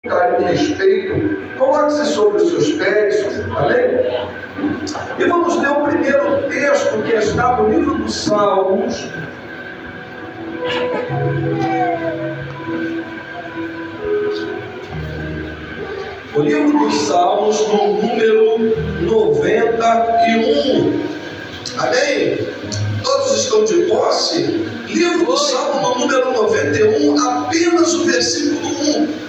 carinho e respeito. Coloque-se sobre os seus pés, amém? E vamos ler o primeiro texto que está no livro dos Salmos. O livro dos Salmos, no número 91. Amém? Todos estão de posse? Livro do Salmo, no número 91, apenas o versículo 1.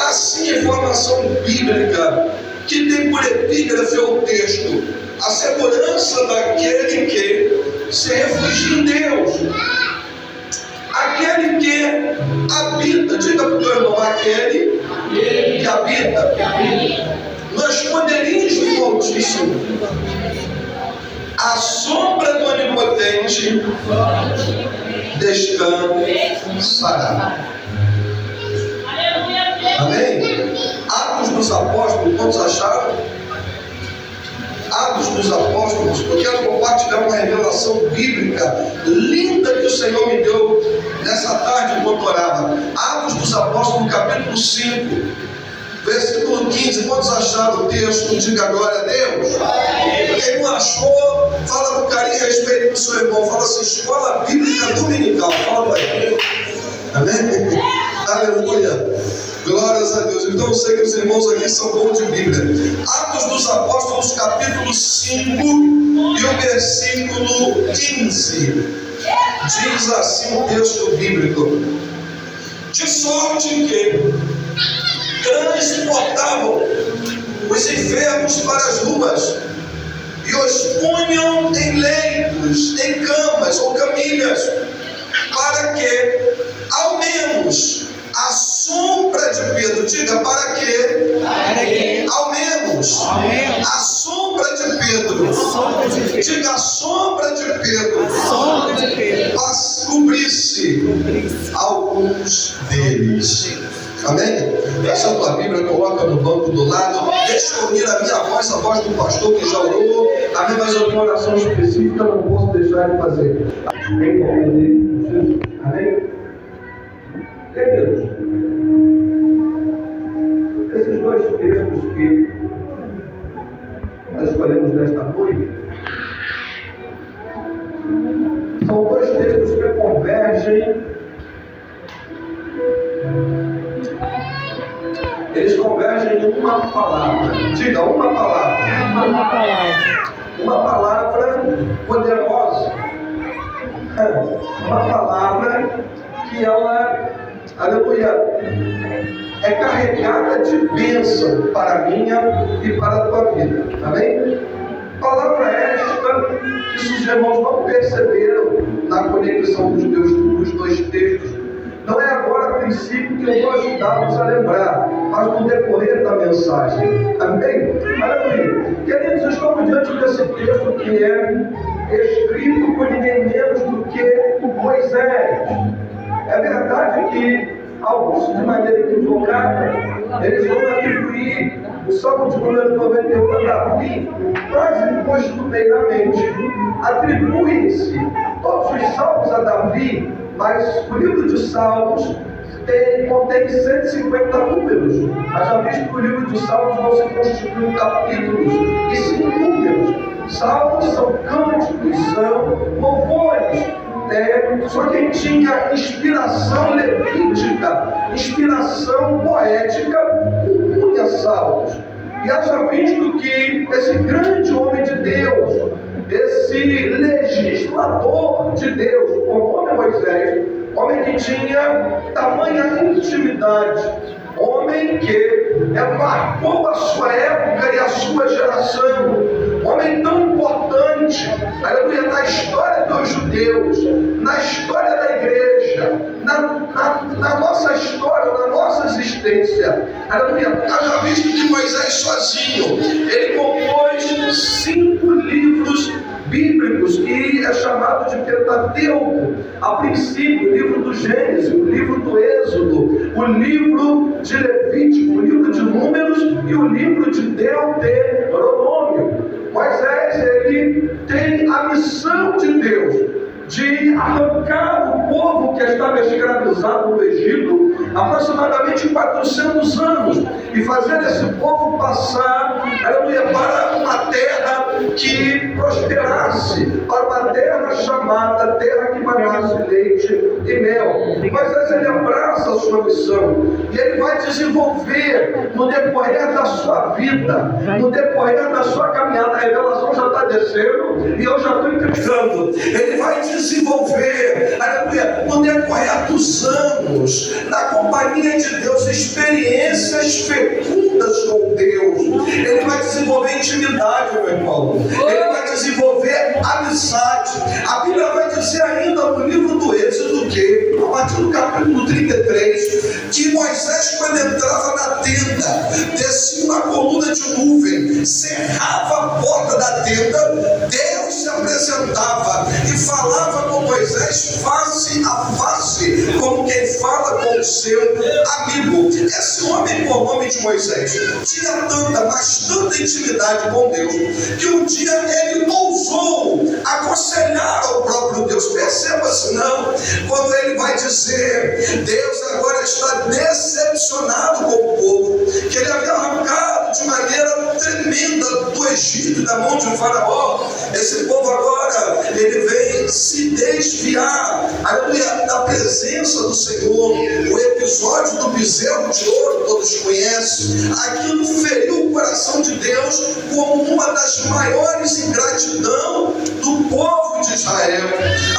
Assim, informação bíblica que tem por epígrafe o texto: a segurança daquele que se refugia em Deus, aquele que habita, diga para o teu irmão, aquele que habita nos esconderijos do Altíssimo, a sombra do Onipotente descansará. Amém? Atos dos Apóstolos, quantos acharam? Atos dos Apóstolos, eu quero compartilhar uma revelação bíblica linda que o Senhor me deu nessa tarde enquanto orava. Atos dos Apóstolos, capítulo 5, versículo 15. Quantos acharam o texto? Diga glória a Deus. Quem não achou, fala com carinho e respeito do seu irmão. Fala assim: escola bíblica dominical. Fala para ele. Amém? Aleluia. Glórias a Deus. Então eu sei que os irmãos aqui são bons de Bíblia. Atos dos Apóstolos, capítulo 5 e o versículo 15. Diz assim o texto bíblico: de sorte que transportavam os enfermos para as ruas e os punham em leitos, em camas ou camilhas, para que, ao menos, a sombra de Pedro, diga para que, ao menos, a sombra de Pedro, diga a sombra de Pedro, cobrisse alguns deles. Amém? Essa tua Bíblia, coloca no banco do lado. Deixa eu unir a minha voz, a voz do pastor que já orou. Amém? Mas eu tenho uma oração específica, não posso deixar de fazer. Em nome de Jesus. Amém? Queridos, esses dois textos que nós escolhemos nesta noite são dois textos que convergem. Eles convergem em uma palavra. Diga, uma palavra. Uma palavra poderosa. Uma palavra que ela, aleluia, é carregada de bênção para a minha e para a tua vida. Amém? Palavra esta que os irmãos não perceberam na conexão dos dois textos. Não é agora, a princípio, que eu vou ajudá-los a lembrar, mas no decorrer da mensagem. Amém? Aleluia. Queridos, estamos diante desse texto que é escrito por ninguém menos do que Moisés. É verdade que alguns, de maneira equivocada, eles vão atribuir o Salmo de número 91 a Davi, quase costumeiramente atribuem-se todos os salmos a Davi, mas o livro de Salmos contém 150 números. Haja visto que o livro de Salmos não se constitui em capítulos, e sim números. Salmos são cânticos, são louvores. Só quem tinha inspiração levítica, inspiração poética, compunha salmos. E haja visto que esse grande homem de Deus, esse legislador de Deus, o nome Moisés, homem que tinha tamanha intimidade, homem que marcou a sua época e a sua geração, homem tão importante, aleluia, na história dos judeus, na história da igreja, na nossa história, na nossa existência, aleluia. Haja visto que Moisés sozinho, ele compôs 5 livros bíblicos, que é chamado de Pentateuco. A princípio, o livro do Gênesis, o livro do Êxodo, o livro de Levítico, o livro de Números e o livro de Deuteronômio. Moisés, ele tem a missão de Deus de arrancar o povo que estava escravizado no Egito, aproximadamente 400 anos, e fazer esse povo passar, aleluia, para uma terra que prosperasse, para uma terra chamada terra que manasse leite e mel. Mas ele abraça a sua missão, e ele vai desenvolver no decorrer da sua vida, no decorrer da sua caminhada. A revelação já está descendo e eu já estou entregando. Ele vai desenvolver, aleluia, no decorrer dos anos, na companhia de Deus, experiências fecundas com Deus. Ele vai desenvolver intimidade, meu irmão. Ele vai desenvolver amizade. A Bíblia vai dizer ainda no livro do Êxodo que, a partir do capítulo 33, que Moisés, quando entrava na tenda, descia uma coluna de nuvem, cerrava a porta da tenda, Deus se apresentava e falava com Moisés face a face, como quem fala com o seu amigo. Esse homem, por nome de Moisés, tinha tanta, mas tanta intimidade com Deus, que um dia ele ousou aconselhar ao próprio Deus. Perceba-se não, quando ele vai dizer, Deus agora está decepcionado com o povo, que ele havia arrancado de maneira tremenda do Egito, da mão de Faraó. Esse povo agora, ele vem se desviar, aleluia, da presença do Senhor. O episódio do bezerro de ouro, todos conhecem. Aquilo feriu o coração de Deus como uma das maiores ingratidão do povo de Israel.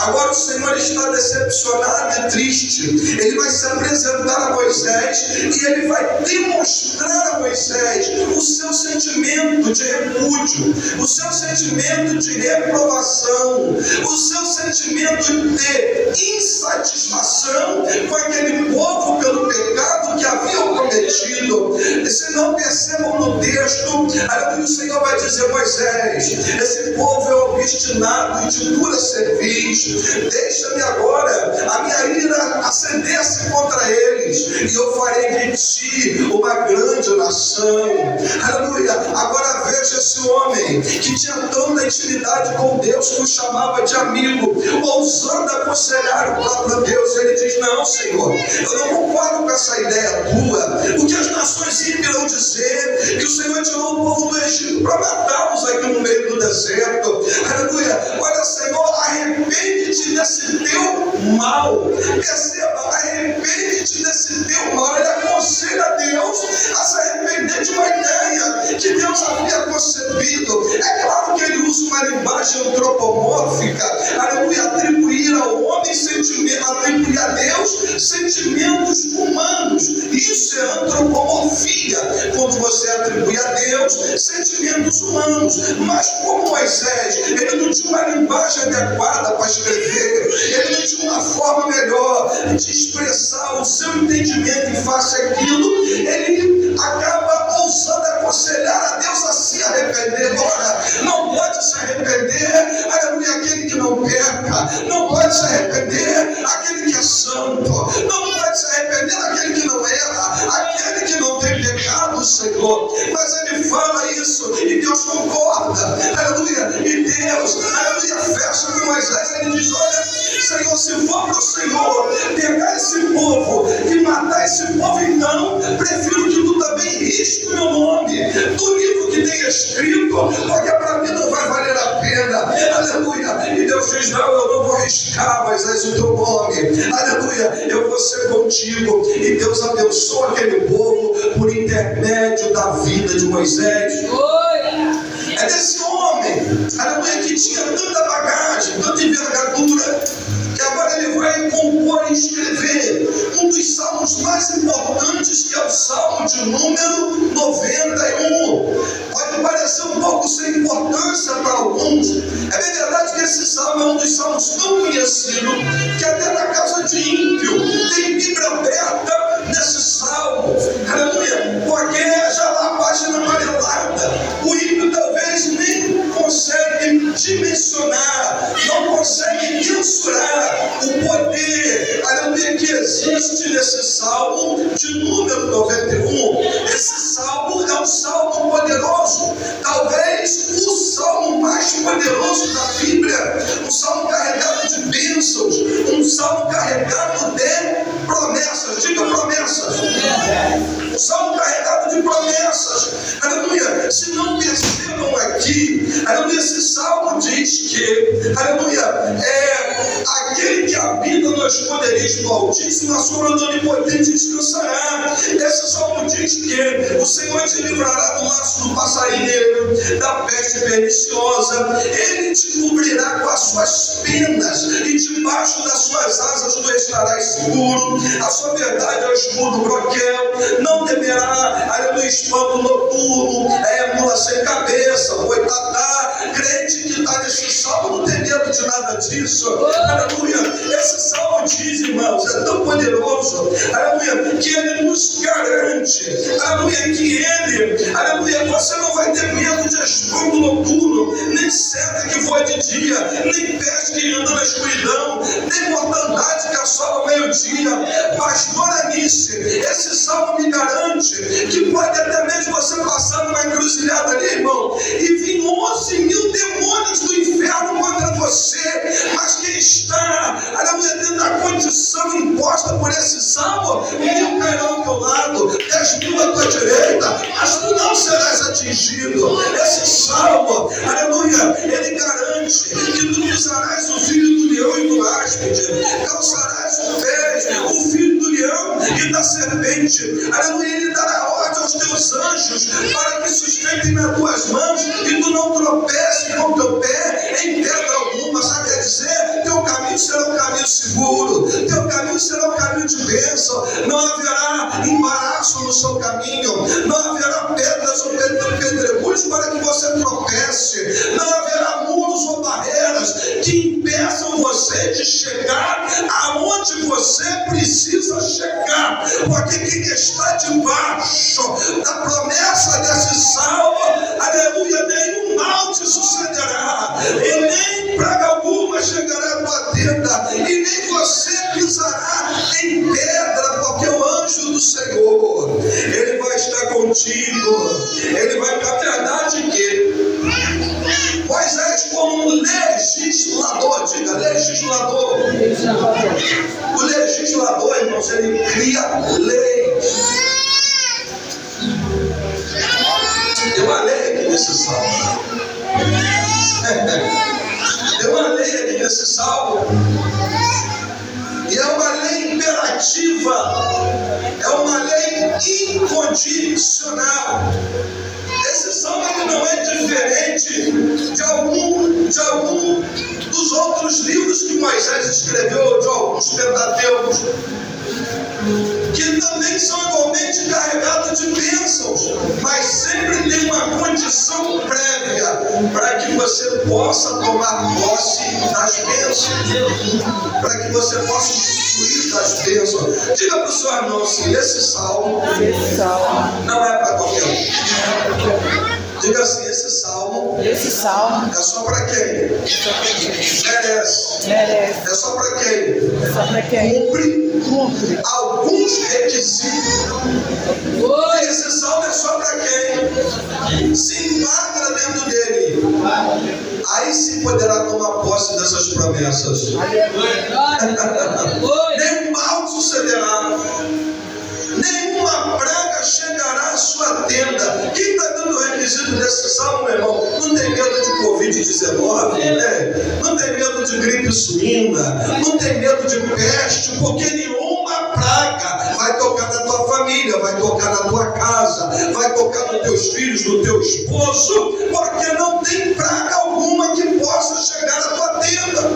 Agora o Senhor está decepcionado e triste. Ele vai se apresentar a Moisés e ele vai demonstrar a Moisés o seu sentimento de repúdio, o seu sentimento de reprovação, o seu sentimento de insatisfação com aquele povo pelo pecado que haviam cometido. E se não percebam no texto, aí o Senhor vai dizer, Moisés, esse povo é obstinado e de dura cerviz, deixa-me agora a minha ira acender-se contra eles, e eu farei de ti uma grande nação. Aleluia. Agora veja esse homem que tinha tanta intimidade com Deus, que o chamava de amigo, ousando aconselhar o próprio Deus. Ele diz, não, Senhor, eu não concordo com essa ideia tua. O que as nações irão dizer? Que o Senhor tirou o povo do Egito para matá-los aqui no meio do deserto. Aleluia. Olha, Senhor, arrepende-te desse teu mal. Perceba, arrepende-te desse teu mal. Ele aconselha a Deus a se arrepender de uma ideia que Deus havia concebido. É claro que ele usa uma linguagem antropomórfica, aleluia, atribuir ao homem sentimento, atribuir a Deus sentimentos humanos. Isso é antropomorfia, quando você atribui a Deus sentimentos humanos. Mas como Moisés, ele não tinha uma linguagem adequada para escrever, ele não tinha uma forma melhor de expressar o seu entendimento em face àquilo, ele acaba ousando aconselhar a Deus a se arrepender. Ora, não pode se arrepender, aleluia, aquele que não peca, não pode se arrepender aquele que é santo, não pode se arrepender aquele que não erra, aquele que não tem pecado, Senhor. Mas ele fala isso e Deus concorda, aleluia, e Deus, aleluia, fecha com Moisés. Ele diz, olha, Senhor, se for para o Senhor pegar esse povo e matar esse povo, então prefiro que tu também risque o meu nome do livro que tem escrito, porque para mim não vai valer a pena, aleluia. E Deus diz, não, eu não vou riscar, Moisés, o teu nome, aleluia, eu vou ser contigo. E Deus abençoa aquele povo por intermédio da vida de Moisés. É desse homem, aleluia, que tinha tanta bagagem, tanta envergadura, que agora ele vai compor e escrever um dos salmos mais importantes, que é o Salmo de número 91. Pode parecer um pouco sem importância para alguns. É bem verdade que esse salmo é um dos salmos tão conhecidos, que até na casa de ímpio tem Bíblia aberta nesse salmo, aleluia, porque já lá a página amarelada, o ímpio talvez nem consegue dimensionar, não consegue mensurar o poder, aleluia, que existe nesse salmo de número 91. Esse salmo é um salmo poderoso, talvez o salmo mais poderoso da Bíblia, um salmo carregado de bênçãos, um salmo carregado de promessas. Diga promessas. Salmo diz que, aleluia, aquele que habita no esconderijo do Altíssimo, a sombra do Onipotente descansará. Esse Salmo diz que o Senhor te livrará do laço do passarinheiro, da peste perniciosa. Ele te cobrirá com as suas penas e debaixo das suas asas tu estarás seguro. A sua verdade é o escudo broquel. Não temerá, aleluia, espanto noturno, mula sem cabeça, boitatá. Crente que está nesse salmo não tem medo de nada disso. Aleluia. Esse salmo diz, irmãos, é tão poderoso, aleluia, que ele nos garante, aleluia, que ele, aleluia, você não vai ter medo de espanto noturno, nem seta que voa de dia, nem peste que anda na escuridão, nem mortandade que assola ao meio-dia. Pastor Anice, esse salmo me garante que pode até mesmo você passar numa encruzilhada ali, irmão, e vir 11.000 demônios do inferno contra você, mas quem está, aleluia, dentro da condição imposta por esse salmo, 1.000 cairão ao teu lado, 10.000 à tua direita, mas tu não serás atingido. Esse salmo, aleluia, ele garante que tu pisarás o filho do leão e do áspide, calçarás o filho do leão e da serpente, aleluia, ele dará ordem aos teus anjos para que sustentem nas tuas mãos e tu não tropece com teu pé em pedra alguma. Sabe, quer dizer, teu caminho será um caminho seguro, teu caminho será um caminho de bênção, não haverá embaraço no seu caminho, não haverá pedras ou pedregulhos para que você tropece, não haverá muros ou barreiras que impeçam você de chegar aonde você precisa chegar, porque quem está debaixo da promessa desse salmo, aleluia, nenhum mal te sucederá, e nem praga alguma chegará à tua tenda, e nem você pisará em pedra, porque o anjo do Senhor, ele vai estar contigo, ele vai dar verdade que Moisés, como um legislador, diga legislador. O legislador, irmãos, ele cria leis. Tem uma lei aqui nesse salmo. Tem uma lei aqui nesse salmo. E é uma lei imperativa. É uma lei incondicional. Esse salmo não é diferente de algum dos outros livros que Moisés escreveu, de alguns Pentateucos, que também são igualmente carregados de bênçãos, mas sempre tem uma condição prévia para que você possa tomar posse das bênçãos, para que você possa usufruir das bênçãos. Diga para o seu irmão assim: esse salmo não é para qualquer um. Diga assim: esse salmo é só para quem merece. É só para quem cumpre alguns requisitos. Esse salmo é só para quem se enquadra dentro dele. Aí sim poderá tomar posse dessas promessas. Nenhum mal sucederá, nenhuma praga chegará à sua tenda. Quem está dando o requisito desse salmo, meu irmão, não tem medo de Covid-19, né? Não tem medo de gripe suína, não tem medo de peste, porque nenhuma praga vai tocar na tua família, vai tocar na tua casa, vai tocar nos teus filhos, no teu esposo, porque não tem praga alguma que possa chegar à tua tenda.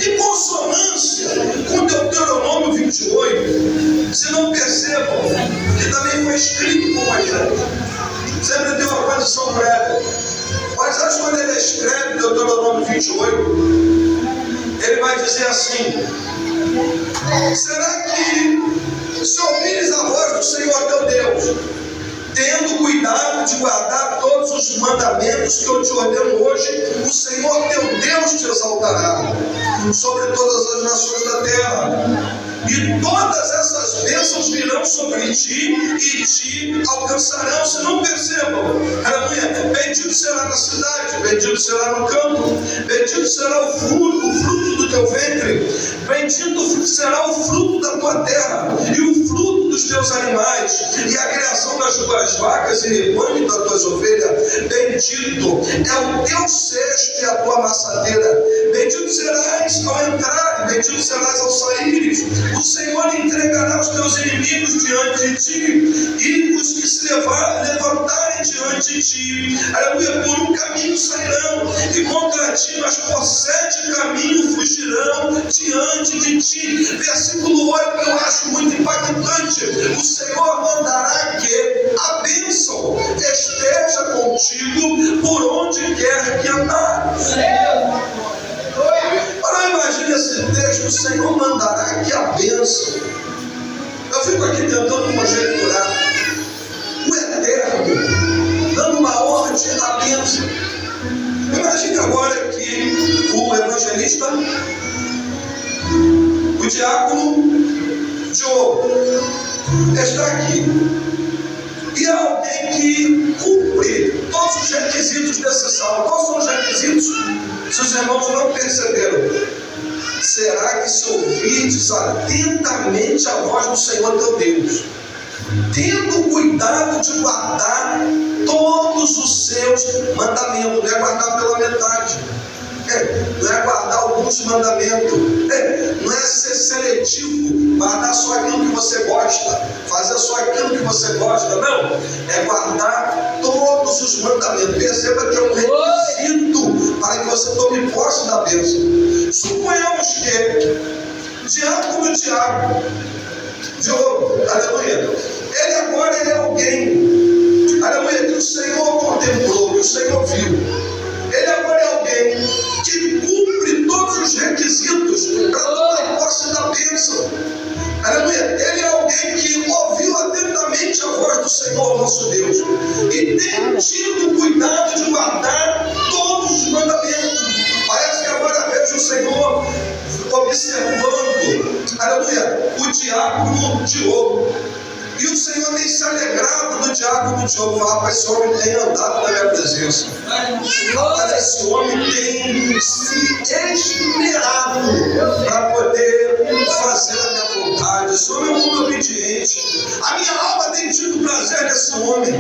Em consonância com Deuteronômio 28, se não percebam que também foi escrito por Moisés, sempre tem uma condição prévia. Moisés, quando ele escreve Deuteronômio 28, ele vai dizer assim: será que se ouvires a voz do Senhor teu Deus, tendo cuidado de guardar todos os mandamentos que eu te ordeno hoje, o Senhor teu Deus te exaltará sobre todas as nações da terra, e todas essas bênçãos virão sobre ti e te alcançarão. Se não percebam, aleluia, bendito será na cidade, bendito será no campo, bendito será o fruto do teu ventre, bendito será o fruto da tua terra, e o fruto dos dos teus animais e a criação das tuas vacas e rebanho das tuas ovelhas. Bendito é o teu cesto e a tua amassadeira. Bendito serás ao entrar, bendito serás ao sair. O Senhor entregará os teus inimigos diante de ti, e os que se levantarem diante de ti, aleluia, por um caminho sairão, e contra ti, mas por 7 caminhos fugirão diante de ti. Versículo 8, eu acho muito impactante. O Senhor mandará que a bênção esteja contigo por onde quer que andar. Agora imagine esse texto: o Senhor mandará que a bênção. Eu fico aqui tentando conjecturar o Eterno dando uma ordem à bênção. Imagine agora que o evangelista, o diácono Diogo, está aqui, e é alguém que cumpre todos os requisitos desse salmo. Quais são os requisitos? Se os irmãos não perceberam: será que se ouvirdes atentamente a voz do Senhor teu Deus, tendo cuidado de guardar todos os seus mandamentos? Não é guardar pela metade, não é guardar alguns mandamentos, não é ser seletivo, guardar só aquilo que você gosta, fazer só aquilo que você gosta, não, é guardar todos os mandamentos. Perceba que é um requisito para que você tome posse da bênção. Suponhamos que diácono Diogo, aleluia, ele agora é alguém, aleluia, que o Senhor contemplou, que o Senhor viu. Ele agora é alguém que cumpre todos os requisitos para tomar posse da bênção. Aleluia. Ele é alguém que ouviu atentamente a voz do Senhor nosso Deus e tem tido cuidado de guardar todos os mandamentos. Parece que agora vejo o Senhor observando, aleluia, o diácono Diogo. E o Senhor tem se alegrado do diácono Diogo. Rapaz, esse homem tem andado na minha presença. Rapaz, esse homem tem se esmerado para poder fazer a minha vontade. Esse homem é muito obediente. A minha alma tem tido prazer nesse homem.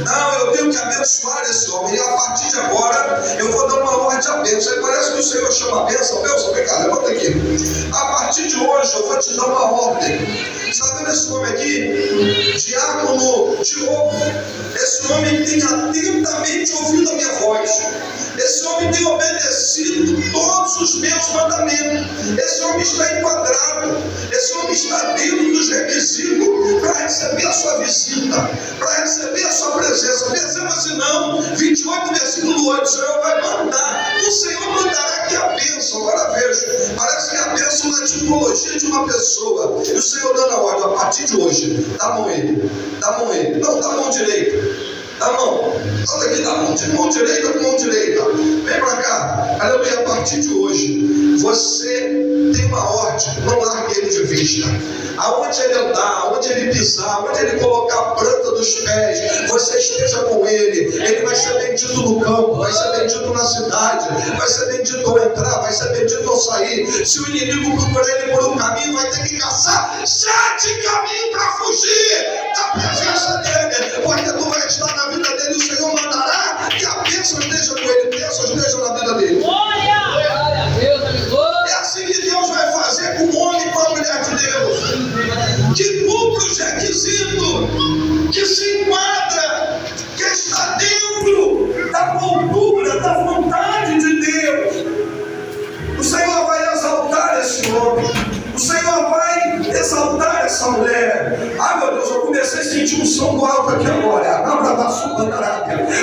Não, eu tenho que abençoar esse homem. E a partir de agora, eu vou dar uma ordem à bênção. Aí parece que o Senhor chama a bênção. Bênção, vem cá, levanta aqui. A partir de hoje, eu vou te dar uma ordem. Está vendo esse homem aqui? Diácono Diogo. Esse homem tem atentamente ouvido a minha voz. Esse homem tem obedecido todos os meus mandamentos. Esse homem está enquadrado. Esse homem está dentro dos requisitos para receber a sua visita, para receber a sua presença. Perceba se não, 28, versículo 8, o Senhor vai mandar. O Senhor mandará que a bênção. Agora veja, parece que a bênção é a tipologia de uma pessoa. E o Senhor dando a ordem: a partir de hoje, dá a mão ele, dá a mão ele. Não, dá a mão direita. Dá a mão. Olha aqui, dá a mão direita com mão direita. Vem para cá. Aleluia. A partir de hoje, você tem uma ordem. Não largue ele de vista. Aonde ele andar, aonde ele pisar, aonde ele colocar a planta dos pés, você esteja com ele. Ele vai ser bendito no campo, vai ser bendito na cidade, vai ser bendito ao entrar, vai ser bendito ao sair. Se o inimigo procurar ele por um caminho, vai ter que caçar 7 caminhos para fugir da presença dele, porque tu vai estar na vida dele. O Senhor mandará que a bênção esteja com ele, bênção esteja na vida dele. É assim que Deus vai fazer com o homem e com a mulher de Deus, que cumpre os requisitos, que se enquadra, que está dentro da cultura, da vontade de Deus. O Senhor vai exaltar esse homem, o Senhor vai exaltar essa mulher. Ah, meu Deus, eu comecei a sentir um som do alto aqui agora.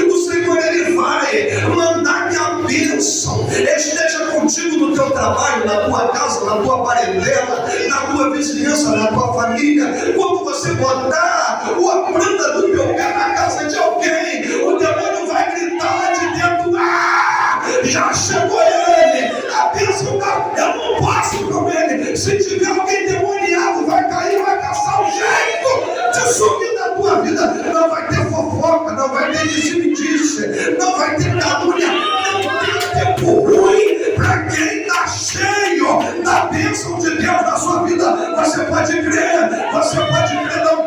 O Senhor, ele vai mandar que a bênção esteja contigo no teu trabalho, na tua casa, na tua parentela, na tua vizinhança, na tua família. Quando você botar a planta do teu pé na casa de alguém, o demônio vai gritar lá de dentro: ah, já chegou ele, a bênção tá, eu não posso com ele. Se tiver alguém demoniado, vai cair, vai caçar um jeito de sumir da tua vida. Não vai ter fofoca, não vai ter disse-me-disse, não vai ter calúnia, não tem tempo ruim para quem está cheio da bênção de Deus na sua vida. Você pode crer, dá um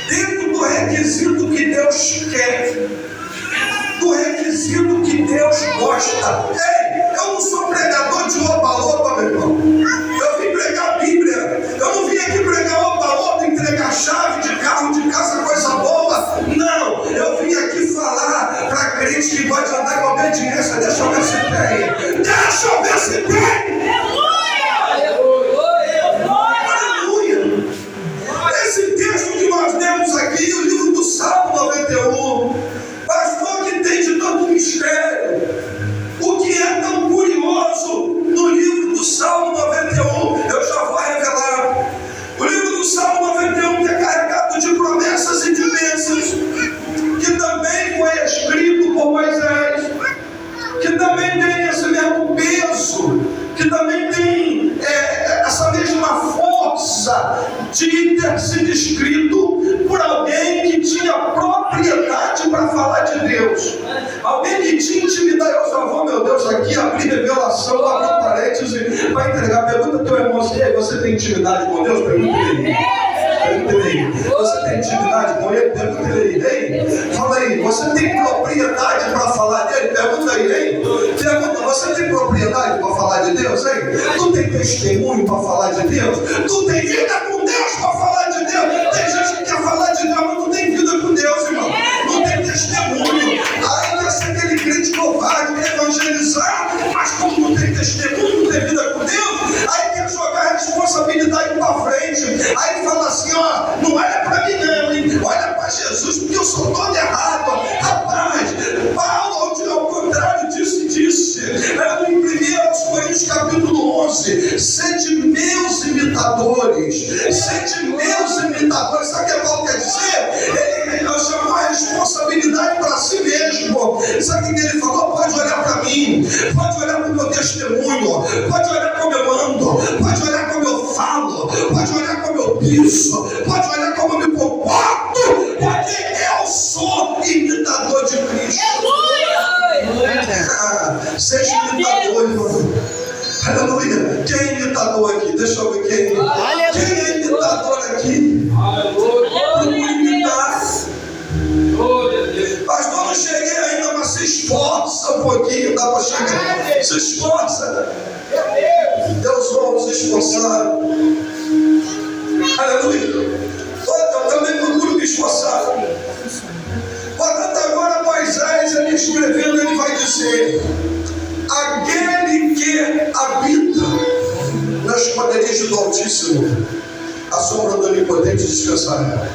dentro do requisito que Deus quer, do requisito que Deus gosta. Ei, eu não sou pregador de oba-oba, meu irmão. Eu vim pregar a Bíblia. Eu não vim aqui pregar oba-oba, entregar chave de carro, de casa, coisa boa. Não, eu vim aqui falar para crente que gosta de andar com obediência. Deixa eu ver se tem. Deixa eu ver se tem. Aleluia. Esse texto que nós lemos aqui, o livro do Salmo 91, pastor, que tem de tanto mistério. O que é tão curioso no livro do Salmo 91, eu já vou revelar. O livro do Salmo 91 é carregado de promessas e de bênçãos, que também foi escrito por Moisés, que também tem esse mesmo peso, que também tem essa mesma força de ter sido escrito por alguém que tinha propriedade para falar de Deus, alguém que tinha intimidade. Eu já vou, meu Deus, aqui abrir revelação, abrir parênteses, vai entregar. Pergunta teu irmão assim: você tem intimidade com Deus? Pergunta ele. Você tem intimidade com ele? Pergunta ele. Ei, fala aí, você tem propriedade para falar dele? Pergunta aí, hein? Pergunta, você tem propriedade para falar de Deus, hein? Tu tem testemunho para falar de Deus? Tu tem vida com Deus para falar de Deus? Tem gente que quer falar de Deus, mas não tem vida com Deus, irmão. Não tem testemunho. Aí quer ser aquele crente covarde, quer evangelizar, mas como não tem testemunho, não tem vida com Deus, aí quer jogar a responsabilidade para frente. Aí fala assim: ó, não olha para mim não, hein? Olha para Jesus, porque eu sou todo errado. Rapaz, Paulo, ao contrário disso, disse em 1 Coríntios capítulo 11: sede meus imitadores. Sede meus imitadores. Sabe o que Paulo quer dizer? Ele chamou a responsabilidade para si mesmo. Sabe o que ele falou? Pode olhar para mim, pode olhar para o meu testemunho, pode olhar como eu ando, pode olhar como eu falo, pode olhar como eu piso, pode olhar como eu me comporto, porque eu sou imitador de Cristo. Seja imitador, irmão. Aleluia. Quem é imitador aqui? Deixa eu ver quem. Quem é imitador aqui? Procure imitar. Pastor, não cheguei ainda, mas se esforça um pouquinho, dá para chegar. Se esforça. Deus vai se esforçar. Aleluia. Eu também procuro me esforçar. Portanto, agora Moisés, ele escrevendo, ele vai dizer: aquele que habita nas esconderijos do Altíssimo, a sombra do Onipotente descansará.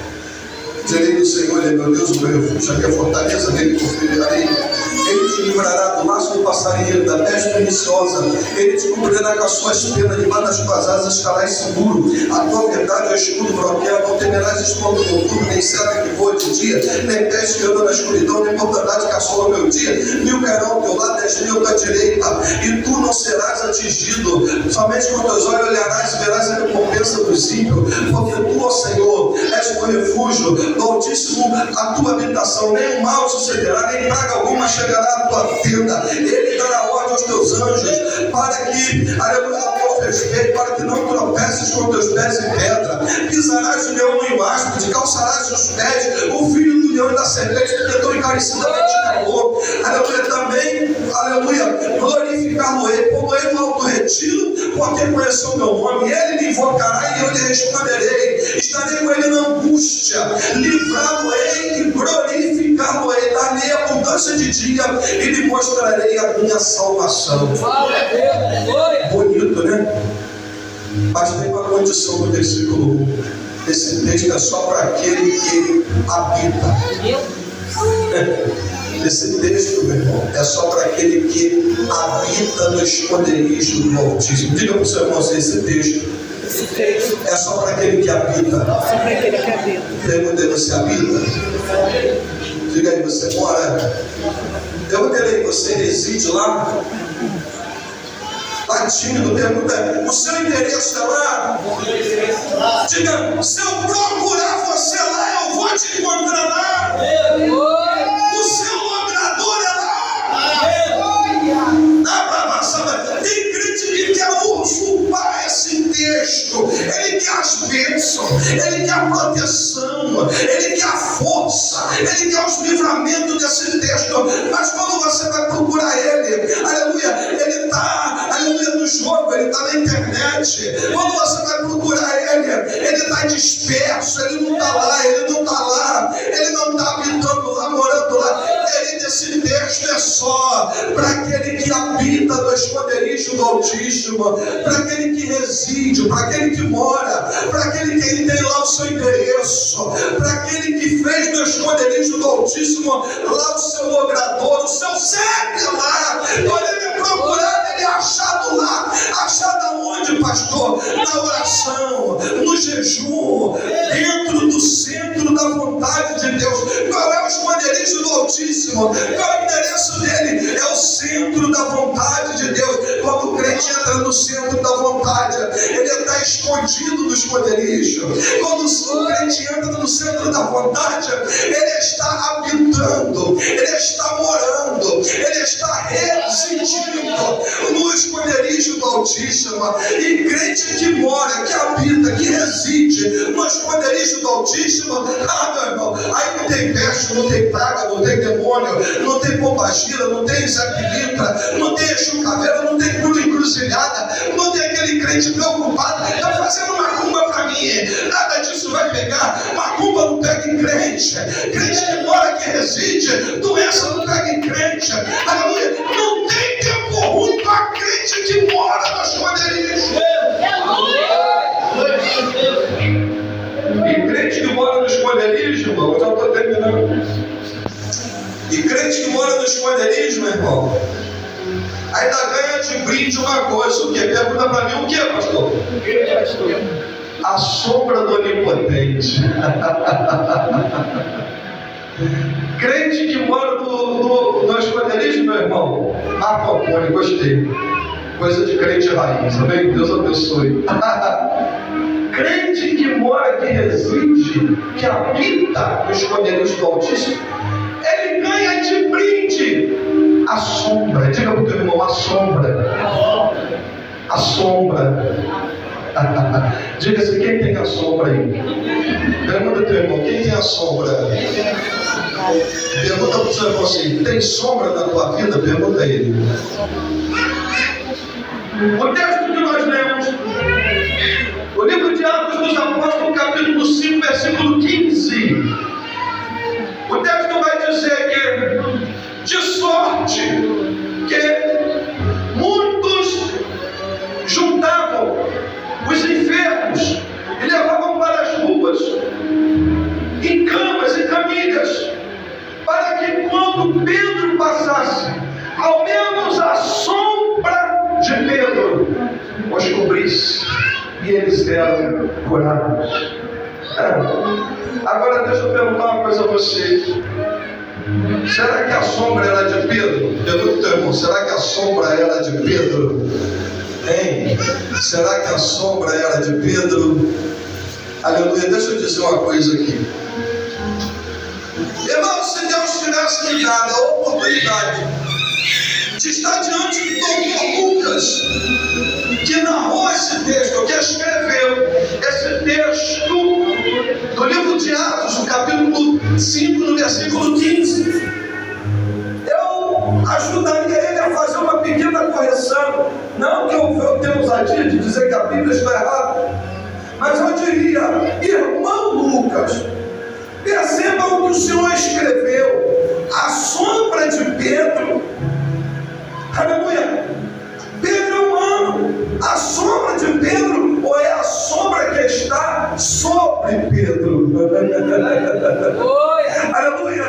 Direi do Senhor, ele é meu Deus, o meu refúgio, a minha fortaleza, nele confiarei. Ele te livrará do laço do passarinheiro, da peste perniciosa. Ele te cobrirá com as suas penas, debaixo das tuas asas estarás seguro. A tua verdade é o escudo branqueado, não temerás espanto noturno, nem seta que voa de dia, nem peste que anda na escuridão, nem mortandade que assola o meu dia. 1000 cairão ao teu lado, 10.000 à tua direita, e tu não serás atingido. Somente com teus olhos olharás e verás a recompensa dos ímpios, porque tu, ó Senhor, és o refúgio do Altíssimo, a tua habitação. Nem o mal sucederá, nem praga alguma chegará à tua tenda. Ele dará ordem aos teus anjos para que, aleluia, ao teu respeito, para que não tropeces com teus pés em pedra. Pisarás o leão e o áspide, calçarás os pés o filho do leão e da serpente, que tentou encarecidamente calor. Aleluia, também, aleluia, glorificar-lo-ei, pô-lo-ei no alto retiro, porque conheceu o meu nome. Ele me invocará e eu lhe responderei. Estarei com ele na angústia, livrá-lo-ei e glorificar-lo-ei. Dar-lhe abundância de dia e lhe mostrarei a minha salvação. Bonito, né? Mas tem uma condição no versículo 1. Esse texto é só para aquele que habita. Esse texto, meu irmão, é só para aquele que habita no esconderijo do Altíssimo. Diga para o seu irmão assim: esse texto é só para aquele que habita. Perguntei: você habita? Diga aí, você mora? Perguntei: você reside lá? Está tímido? Pergunta: o seu endereço é lá? Diga: se eu procurar você lá, eu vou te encontrar lá. O seu logrador é lá. Dá para passar. Tem crente que quer usurpar esse texto. Ele quer as bênçãos. bênção, ele quer a proteção, ele quer a força, ele quer os livramentos desse texto. Mas quando você vai procurar ele, aleluia, ele está, aleluia, no jogo, ele está na internet. Quando você vai procurar ele está disperso, ele não está lá, ele não está habitando lá, morando lá. Esse texto é só para aquele que habita no esconderijo do Altíssimo, para aquele que reside, para aquele que mora, para aquele que ele tem lá o seu endereço, para aquele que fez no esconderijo do Altíssimo lá o seu logrador, o seu CEP lá. Quando ele é procurado, ele é achado lá. Achado aonde, pastor? Na oração, no jejum, dentro do centro da vontade de Deus. Qual é o esconderijo do Altíssimo? Qual é o endereço dele? É o centro da vontade de Deus. Quando o crente entra no centro da vontade, ele está escondido no esconderijo. Quando o crente entra no centro da vontade, ele está habitando, ele está morando, ele está residindo no esconderijo do Altíssimo. E crente que mora, que habita, que reside no esconderijo do Altíssimo, meu irmão, aí não tem peste, não tem praga, não tem demônio, não tem pombagira, não tem Zé Pilintra, não tem Exu Caveira, não tem cura encruzilhada, não tem aquele crente preocupado, está fazendo macumba para mim, nada disso vai pegar. Macumba não pega em crente, crente que mora, que reside, doença não pega em crente, aleluia. Não tem tempo ruim para crente que mora no esconderijo. E crente que mora no esconderijo, irmão, eu já estou terminando. E crente que mora no esconderijo, meu irmão, ainda ganha de brinde uma coisa. O que? Pergunta para mim, o que, pastor? O que, pastor? A sombra do Onipotente. Crente que mora no esconderijo, meu irmão, Marco Antônio, gostei. Coisa de crente raiz, amém? Deus abençoe. Crente que mora, que reside, que habita no esconderijo do Altíssimo, ele ganha de brinde a sombra. Diga para o teu irmão, a sombra. A sombra. Diga assim, quem tem a sombra aí? Pergunta ao teu irmão, quem tem a sombra? Pergunta para o seu irmão assim, tem sombra na tua vida? Pergunta a ele. O texto que nós lemos, o livro de Atos dos Apóstolos, capítulo 5, versículo 15. O texto vai dizer que, de sorte que muitos juntavam os enfermos e levavam para as ruas, em camas e camilhas, para que quando Pedro passasse, ao menos a sombra de Pedro os cobrisse, e eles eram curados. Agora deixa eu perguntar uma coisa a você. Será que a sombra era de Pedro? Pergunta, teu irmão, será que a sombra era de Pedro? Hein? Será que a sombra era de Pedro? Aleluia, deixa eu dizer uma coisa aqui. Irmão, se Deus tivesse me dado a oportunidade de estar diante do Dr. Lucas, que narrou esse texto, que escreveu esse texto do livro de Atos, no capítulo 5, no versículo 15, eu ajudaria ele a fazer uma pequena correção. Não que eu tenha ousadia de dizer que a Bíblia está errada, mas eu diria, irmão Lucas, perceba o que o Senhor escreveu, a sombra de Pedro. Aleluia. Pedro é humano. A sombra de Pedro, ou é a sombra que está sobre Pedro? Aleluia.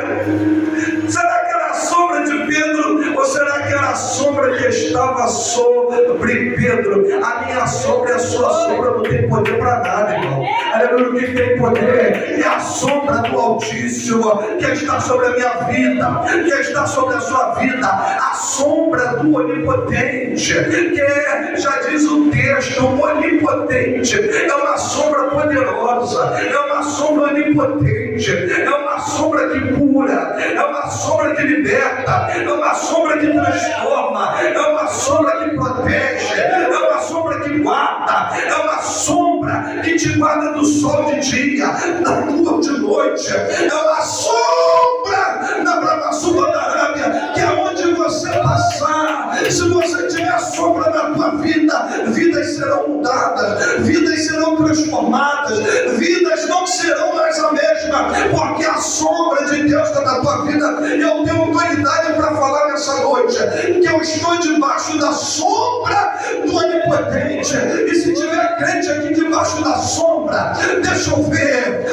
Será que era a sombra de Pedro, ou será que era a sombra que estava sobre Pedro? A minha sombra e a sua sombra não tem poder para nada, irmão. Aleluia. O que tem poder é a sombra do Altíssimo que está sobre a minha vida, que está sobre a sua vida, a sombra do Onipotente, que já diz o texto, onipotente, é uma sombra poderosa, é uma sombra onipotente, é uma sombra que cura, é uma sombra que liberta, é uma sombra que transforma, é uma sombra que protege, é uma sombra que guarda, é uma sombra que te guarda do sol de dia, da lua de noite, é uma sombra na bravaçuda da Arábia, que aonde você passar, se você tiver sombra na tua vida, vidas serão mudadas, vidas serão transformadas, vidas não serão mais a mesma, porque a sombra de Deus está na tua vida. Eu tenho autoridade para falar nessa noite, que eu estou debaixo da sombra do Onipotente, e se tiver crente aqui debaixo da sombra, deixa eu ver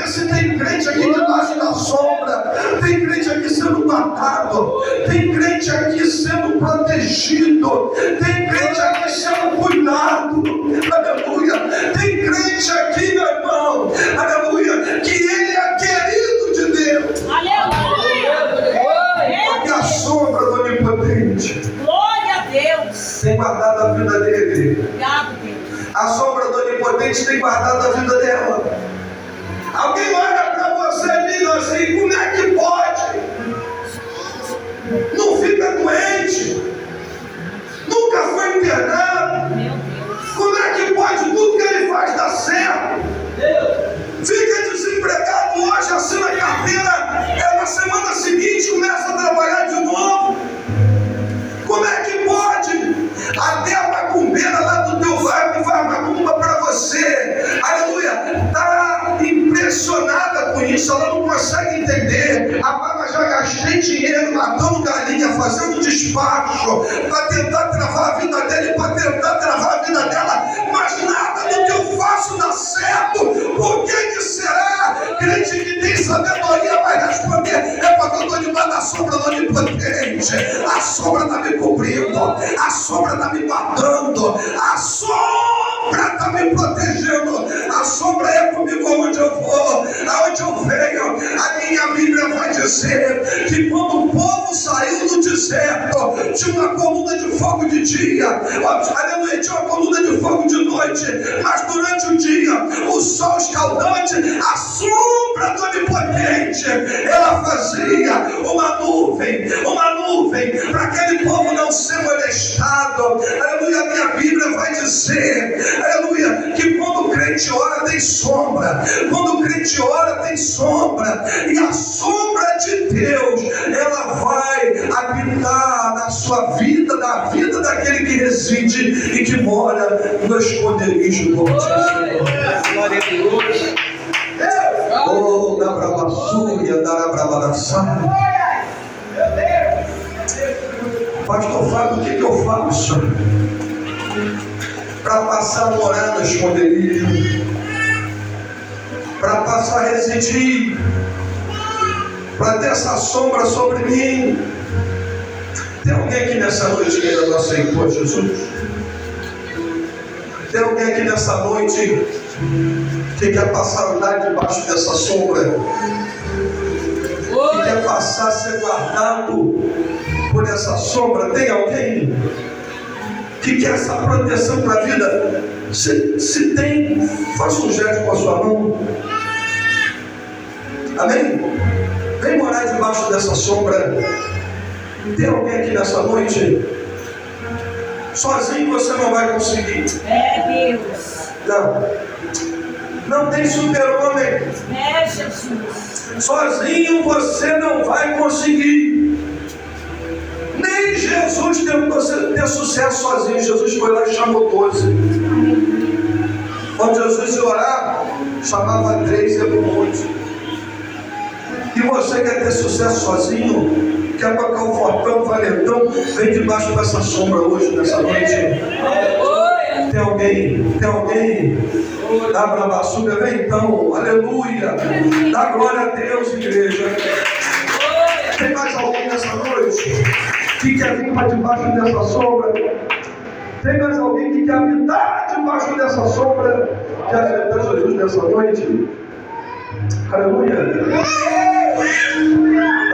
se tem crente aqui debaixo da sombra, tem crente aqui sendo guardado, tem crente aqui sendo protegido, tem crente aqui sendo cuidado, aleluia, tem crente aqui, meu irmão, aleluia, que ele é querido de Deus, aleluia, porque a sombra do Onipotente, glória a Deus, tem guardado a vida dele, obrigado, Deus. A sombra do Onipotente tem guardado a vida dela. Alguém olha para você e diz assim: como é que pode? Não fica doente, nunca foi internado. Como é que pode? Tudo que ele faz dá certo. Fica desempregado hoje, assina a carteira, na semana seguinte começa a trabalhar de novo. Como é que pode? Até a macumbeira lá do teu bairro faz macumba para você, aleluia, está impressionada com isso, ela não consegue entender. Mas já gastei dinheiro matando galinha, fazendo despacho para tentar travar a vida dele, para tentar travar a vida dela, mas nada do que eu faço dá certo. Por que será? Crente que tem sabedoria vai responder: é porque eu estou debaixo da sombra do Onipotente, a sombra está me cobrindo, a sombra está me guardando, a sombra está me protegendo, a sombra é comigo onde eu vou, aonde eu venho. A minha Bíblia vai dizer que quando o povo saiu do deserto, tinha uma coluna de fogo de dia, aleluia, tinha uma coluna de fogo de noite, mas durante o dia, o sol escaldante, a sombra do Onipotente, ela fazia uma nuvem para aquele povo não ser molestado. Aleluia, a minha Bíblia vai dizer, aleluia, que quando o crente ora tem sombra, quando o crente ora tem sombra, e a sombra de Deus, ela vai habitar na sua vida, na vida daquele que reside e que mora no esconderijo do Altíssimo. Glória a Deus. Oh, da bravassúria, da bravassúria. Pastor Fábio, o que eu faço para passar a morar no esconderijo, para passar a residir, para ter essa sombra sobre mim? Tem alguém aqui nessa noite que ainda não aceitou Jesus? Tem alguém aqui nessa noite que quer passar a andar debaixo dessa sombra? Que quer passar a ser guardado por essa sombra? Tem alguém que quer essa proteção para a vida? Se tem, faça um gesto com a sua mão. Amém? Vem morar debaixo dessa sombra. Tem alguém aqui nessa noite? Sozinho você não vai conseguir. É Deus. Não tem super-homem. É Jesus. Sozinho você não vai conseguir. Nem Jesus tentou ter sucesso sozinho. Jesus foi lá e chamou 12. Quando Jesus ia orar, chamava 3 e ia para o monte. E você quer ter sucesso sozinho? Quer tocar o fortão, valentão? Vem debaixo dessa sombra hoje, nessa noite. Tem alguém? Tem alguém? Dá bravassúria, vem então, aleluia. Dá glória a Deus, igreja. Tem mais alguém nessa noite que quer vir para debaixo dessa sombra? Tem mais alguém que quer habitar debaixo dessa sombra? Quer aceitar Jesus nessa noite? Aleluia.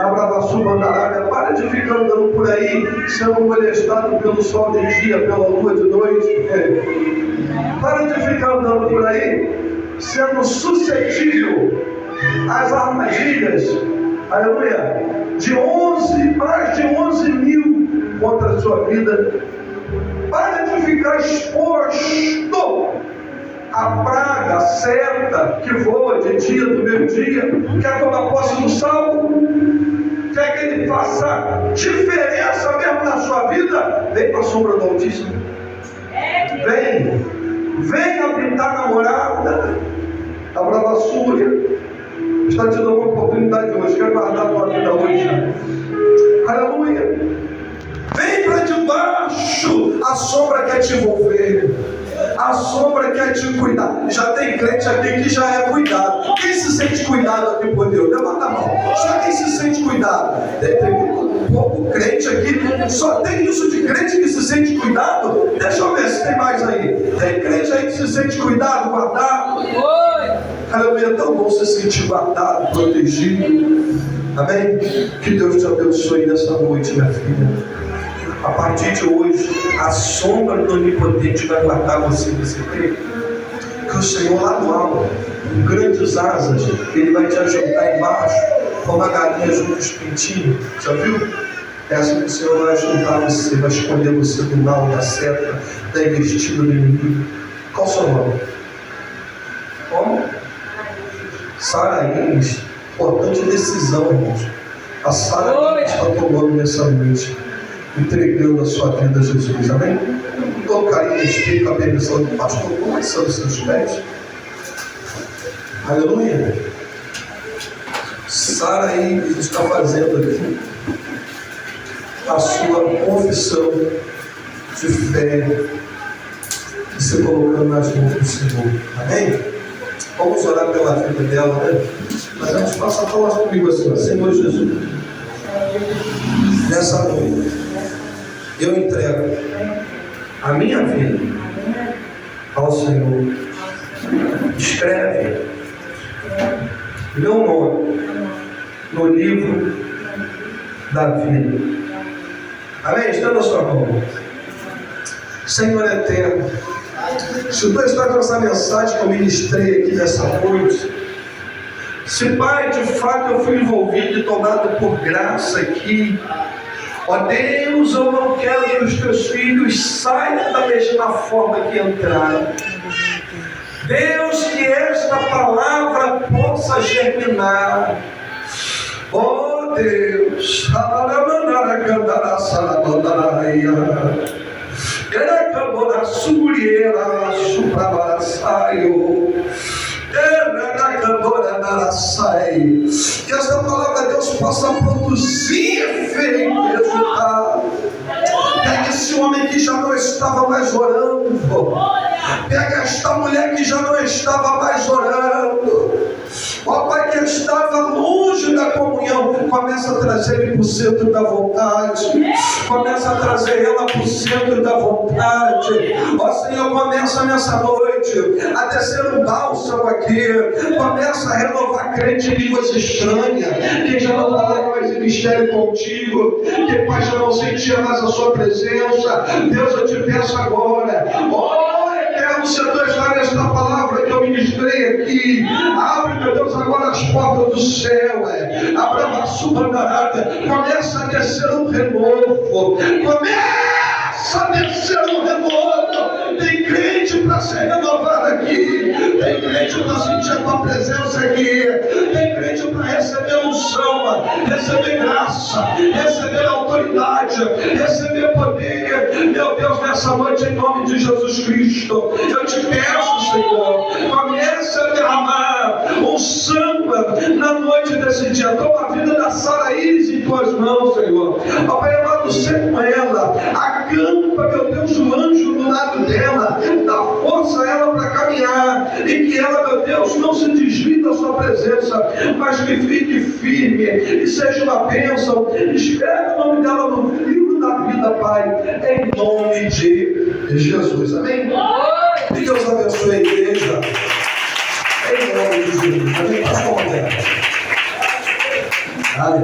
Abraço, Bandarada. Para de ficar andando por aí, sendo molestado pelo sol de dia, pela lua de noite. Para de ficar andando por aí, sendo suscetível às armadilhas. Aleluia. Mais de 11 mil contra a sua vida. Para de ficar exposto à praga, seta que voa de dia, do meio-dia. Quer tomar posse do salvo? Quer que ele faça diferença mesmo na sua vida? Vem para a sombra do Altíssimo. Vem habitar na morada. A bravassúria está te dando uma oportunidade hoje. Quer guardar a tua vida hoje? Aleluia. Vem para debaixo. A sombra quer te envolver. A sombra quer te cuidar. Já tem crente aqui que já é cuidado. Quem se sente cuidado aqui por Deus? Levanta a mão. Só quem se sente cuidado. Tem muito pouco crente aqui. Só tem isso de crente que se sente cuidado. Deixa eu ver se tem mais aí. Tem crente aí que se sente cuidado, guardado. Aleluia, é tão bom se sentir guardado, protegido. Amém? Que Deus te abençoe nessa noite, minha filha. A partir de hoje, a sombra do Onipotente vai guardar você. Você crê? Que o Senhor lá do alto, com grandes asas, Ele vai te ajuntar embaixo, como a galinha junto os pintinhos. Já viu? É assim que o Senhor vai ajuntar você, vai esconder você do mal, da seta, da investida do inimigo. Qual o seu nome? Como? Saraíns. Importante decisão, irmãos. A Saraíns está tomando nessa noite, entregando a sua vida a Jesus, amém? Tocaria respeito à permissão do pastor, começando seus pés. Aleluia. Saraíns está fazendo aqui a sua confissão de fé, e se colocando nas mãos do Senhor, amém? Vamos orar pela vida dela, né? Mas antes, faça a falar comigo assim, Senhor Jesus, nessa noite, eu entrego a minha vida ao Senhor. Escreve meu nome no livro da vida. Amém? Estenda a sua mão. Senhor eterno, se tu estás com essa mensagem que eu ministrei aqui nessa noite, se, Pai, de fato eu fui envolvido e tomado por graça aqui, ó Deus, eu não quero que os teus filhos saiam da mesma forma que entraram. Deus, que esta palavra possa germinar. Ó Deus, que esta palavra, Deus, possa produzir efeito e resultado. Pega esse homem que já não estava mais orando. Pega esta mulher que já não estava mais orando. Ó Pai, que estava longe da comunhão, começa a trazer ele para o centro da vontade. Começa a trazer ela para o centro da vontade. Ó Senhor, começa nessa noite a descer um bálsamo aqui. Começa a renovar crente em línguas estranhas. Quem já não falava mais em mistério contigo, que Pai já não sentia mais a sua presença. Deus, eu te peço agora. Se tu está nesta palavra que eu ministrei aqui, abre, meu Deus, agora as portas do céu, abra a sua narada, começa a descer um renovo, começa a descer um renovo. Tem crente para ser renovado aqui, tem crente para sentir a tua presença aqui, tem crente para receber unção, receber graça, receber autoridade, receber poder. Meu Deus, nessa noite, em nome de Jesus Cristo, eu te peço, Senhor, comece a derramar unção na noite desse dia. Toma a vida da Saraíris em tuas mãos, Senhor. Ó Pai amado, ser com ela, acampa, meu Deus, o anjo do lado dela, dá força a ela para caminhar, e que ela, meu Deus, não se desvie da sua presença, mas que fique firme e seja uma bênção. Escreve o nome dela no livro da vida, Pai, em nome de Jesus. Amém? Que Deus abençoe a igreja. Em nome de Jesus. Amém? Aleluia.